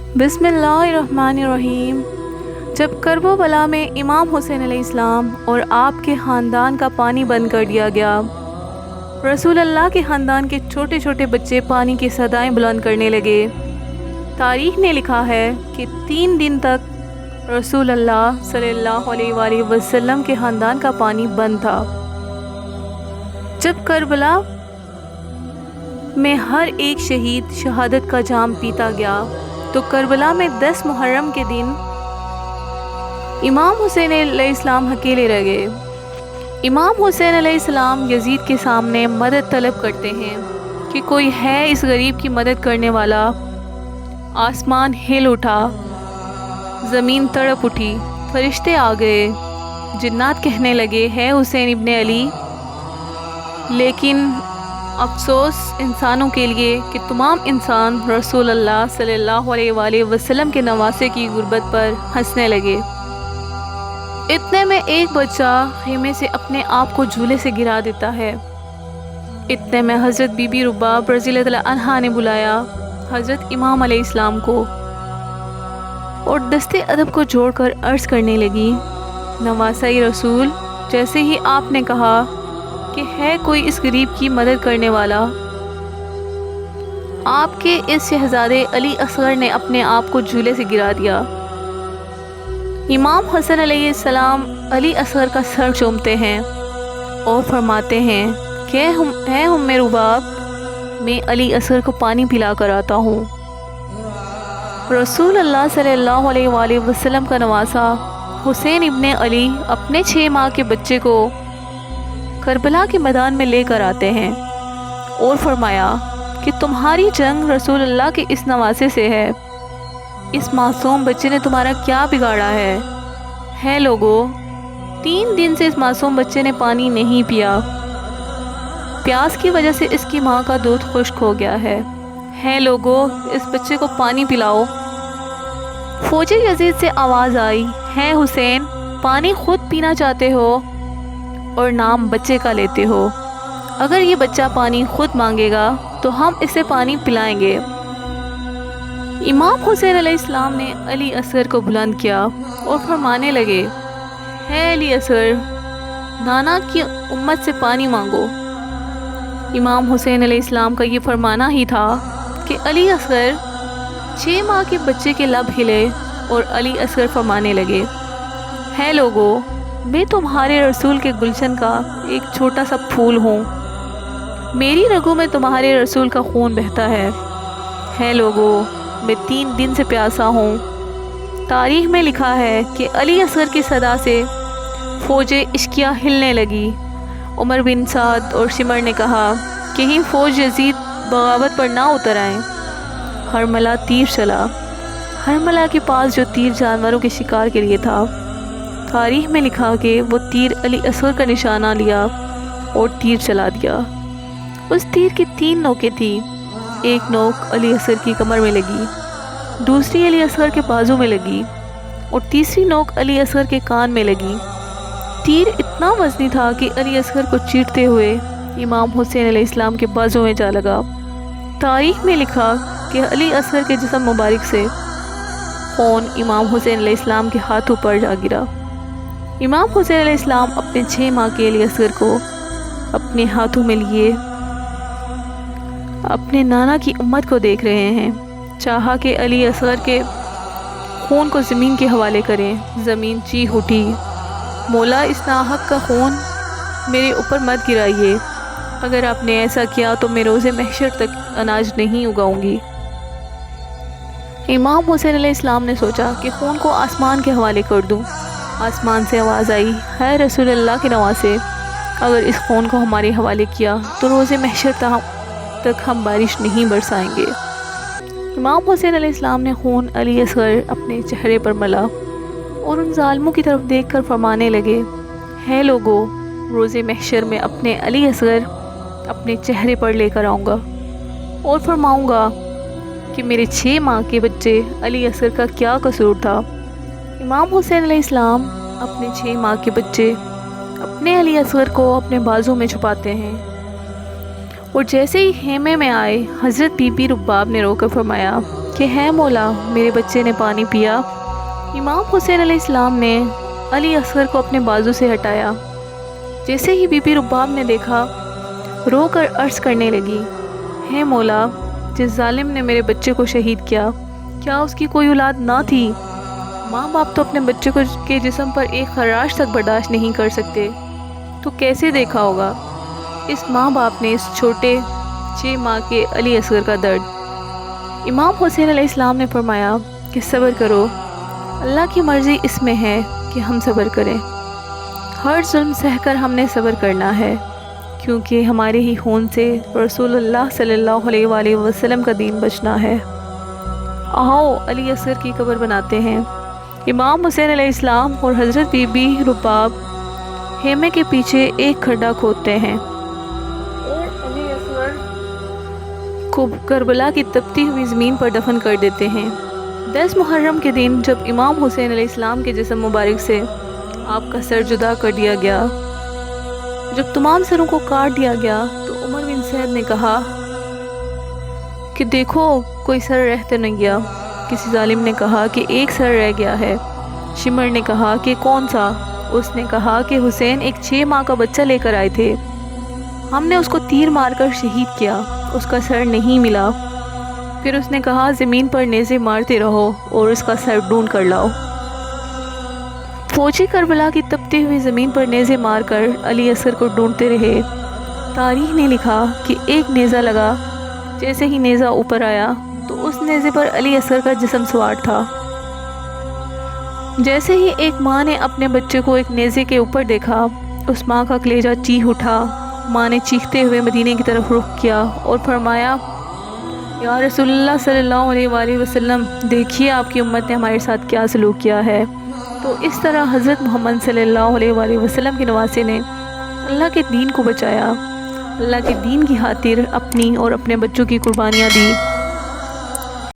बिस्मिल्लाहिर्रहमानिर्रहीम। जब करबला में इमाम हुसैन अलैहिस्सलाम और आपके ख़ानदान का पानी बंद कर दिया गया, रसूल अल्लाह के ख़ानदान के छोटे छोटे बच्चे पानी की सदाएं बुलंद करने लगे। तारीख़ ने लिखा है कि 3 दिन तक रसूल अल्लाह सल्लल्लाहु अलैहि वसल्लम के ख़ानदान का पानी बंद था। जब करबला में हर एक शहीद शहादत का जाम पीता गया, तो करबला में 10 मुहर्रम के दिन इमाम हुसैन अलैहिस्सलाम अकेले रह गए। इमाम हुसैन अलैहिस्सलाम यजीद के सामने मदद तलब करते हैं कि कोई है इस गरीब की मदद करने वाला। आसमान हिल उठा, ज़मीन तड़प उठी, फरिश्ते आ गए। जिन्नात कहने लगे, है हुसैन इब्ने अली। लेकिन अफसोस इंसानों के लिए कि तमाम इंसान रसूल अल्लाह सल्लल्लाहु अलैहि वसल्लम के नवासे की गुर्बत पर हंसने लगे। इतने में एक बच्चा खेमे से अपने आप को झूले से गिरा देता है। इतने में हज़रत बीबी रुबाब रज़ियल्लाहु अन्हा ने बुलाया हज़रत इमाम अलैहिस्सलाम को और दस्ते अदब को जोड़कर अर्ज़ करने लगी, नवासाई रसूल, जैसे ही आपने कहा कि है कोई इस गरीब की मदद करने वाला, आपके इस शहजादे अली असगर ने अपने आप को झूले से गिरा दिया। इमाम हसन अलैहिस्सलाम अली असगर का सर चूमते हैं और फरमाते हैं कि उम्मे रुबाब, मैं अली असगर को पानी पिला कर आता हूँ। रसूल अल्लाह सल्लल्लाहु अलैहि वसल्लम का नवासा हुसैन इब्ने अली अपने 6 माह के बच्चे को करबला के मैदान में लेकर आते हैं और फरमाया कि तुम्हारी जंग रसूल अल्लाह के इस नवासे से है। इस मासूम बच्चे ने तुम्हारा क्या बिगाड़ा है लोगो, 3 दिन से इस मासूम बच्चे ने पानी नहीं पिया। प्यास की वजह से इसकी माँ का दूध खुश्क हो गया है लोगो, इस बच्चे को पानी पिलाओ। फौजी यजीद से आवाज़ आई, है हुसैन, पानी खुद पीना चाहते हो और नाम बच्चे का लेते हो। अगर ये बच्चा पानी खुद मांगेगा तो हम इसे पानी पिलाएंगे। इमाम हुसैन अलैहिस्सलाम ने अली असगर को बुलंद किया और फरमाने लगे, है अली असगर, नाना की उम्मत से पानी मांगो। इमाम हुसैन अलैहिस्सलाम का ये फरमाना ही था कि अली असगर 6 माह के बच्चे के लब हिले और अली असगर फरमाने लगे, है लोगो, मैं तुम्हारे रसूल के गुलशन का एक छोटा सा फूल हूँ। मेरी रगों में तुम्हारे रसूल का खून बहता है लोगो, मैं 3 दिन से प्यासा हूँ। तारीख़ में लिखा है कि अली असगर की सदा से फ़ौज इश्किया हिलने लगी। उमर बिन साद और शिमर ने कहा कि ही फ़ौज यजीद बगावत पर ना उतर आएँ। हरमला तीर चला। हरमला के पास जो तीर जानवरों के शिकार के लिए था, तारीख़ में लिखा कि वो तीर अली असगर का निशाना लिया और तीर चला दिया। उस तीर की 3 नोकें थी। एक नोक अली असगर की कमर में लगी, दूसरी अली असगर के बाजू में लगी और तीसरी नोक अली असगर के कान में लगी। तीर इतना वज़नी था कि अली असगर को चीरते हुए इमाम हुसैन अलैहिस्सलाम के बाजू में जा लगा। तारीख़ में लिखा कि अली असगर के जिस्म मुबारक से खून इमाम हुसैन अलैहिस्सलाम के हाथों पर जा गिरा। इमाम हुसैन अलैहिस्सलाम अपने 6 माह के अली असगर को अपने हाथों में लिए अपने नाना की उम्मत को देख रहे हैं। चाहा कि अली असगर के खून को ज़मीन के हवाले करें। ज़मीन चीख उठी, मौला, इस नाहक का खून मेरे ऊपर मत गिराइए। अगर आपने ऐसा किया तो मैं रोज़े महशर तक अनाज नहीं उगाऊंगी। इमाम हुसैन अलैहिस्सलाम ने सोचा कि खून को आसमान के हवाले कर दूं। आसमान से आवाज़ आई, है रसूल अल्लाह के नवासे, अगर इस खून को हमारे हवाले किया तो रोज़े महशर तक हम बारिश नहीं बरसाएंगे। इमाम हुसैन अलैहिस्सलाम ने खून अली असगर अपने चेहरे पर मला और उन जालिमों की तरफ देखकर फरमाने लगे, है लोगो, रोज़े महशर में अपने अली असगर अपने चेहरे पर लेकर आऊँगा और फरमाऊँगा कि मेरे 6 माह के बच्चे अली असगर का क्या कसूर था। इमाम हुसैन अलैहिस्सलाम अपने 6 माह के बच्चे अपने अली असगर को अपने बाजू में छुपाते हैं और जैसे ही खेमे में आए, हज़रत बीबी रुबाब ने रोकर फरमाया کہ ہے مولا میرے بچے نے پانی پیا۔ امام حسین علیہ السلام نے علی اصغر کو اپنے بازو سے ہٹایا۔ جیسے ہی بی بی رباب نے دیکھا رو کر عرض کرنے لگی، ہے مولا جس ظالم نے میرے بچے کو شہید کیا، کیا اس کی کوئی اولاد نہ تھی؟ ماں باپ تو اپنے بچے کو کے جسم پر ایک خراش تک برداشت نہیں کر سکتے، تو کیسے دیکھا ہوگا اس ماں باپ نے اس چھوٹے 6 ماہ کے علی اصغر کا درد۔ امام حسین علیہ السلام نے فرمایا کہ صبر کرو، اللہ کی مرضی اس میں ہے کہ ہم صبر کریں۔ ہر ظلم سہ کر ہم نے صبر کرنا ہے، کیونکہ ہمارے ہی خون سے رسول اللہ صلی اللہ علیہ وآلہ وسلم کا دین بچنا ہے۔ آؤ علی اصغر کی قبر بناتے ہیں۔ امام حسین علیہ السلام اور حضرت بی بی رباب خیمے کے پیچھے ایک کھڈا کھودتے ہیں اور علی اصغر کو کربلا کی تپتی ہوئی زمین پر دفن کر دیتے ہیں۔ 10 محرم کے دن جب امام حسین علیہ السلام کے جسم مبارک سے آپ کا سر جدا کر دیا گیا، جب تمام سروں کو کاٹ دیا گیا، تو عمر بن سعد نے کہا کہ دیکھو کوئی سر رہ تو نہیں گیا۔ کسی ظالم نے کہا کہ ایک سر رہ گیا ہے۔ شمر نے کہا کہ کون سا؟ اس نے کہا کہ حسین ایک 6 ماہ کا بچہ لے کر آئے تھے، ہم نے اس کو تیر مار کر شہید کیا، اس کا سر نہیں ملا۔ پھر اس نے کہا زمین پر نیزے مارتے رہو اور اس کا سر ڈھونڈ کر لاؤ۔ فوجی کربلا کی تپتی ہوئی زمین پر نیزے مار کر علی اصغر کو ڈھونڈتے رہے۔ تاریخ نے لکھا کہ ایک نیزہ لگا، جیسے ہی نیزہ اوپر آیا تو اس نیزے پر علی اصغر کا جسم سوار تھا۔ جیسے ہی ایک ماں نے اپنے بچے کو ایک نیزے کے اوپر دیکھا، اس ماں کا کلیجہ چیخ اٹھا۔ ماں نے چیختے ہوئے مدینے کی طرف رخ کیا اور فرمایا، یا رسول اللہ صلی اللہ علیہ وآلہ وسلم، دیکھیے آپ کی امت نے ہمارے ساتھ کیا سلوک کیا ہے۔ تو اس طرح حضرت محمد صلی اللہ علیہ وآلہ وسلم کے نواسے نے اللہ کے دین کو بچایا، اللہ کے دین کی خاطر اپنی اور اپنے بچوں کی قربانیاں دی۔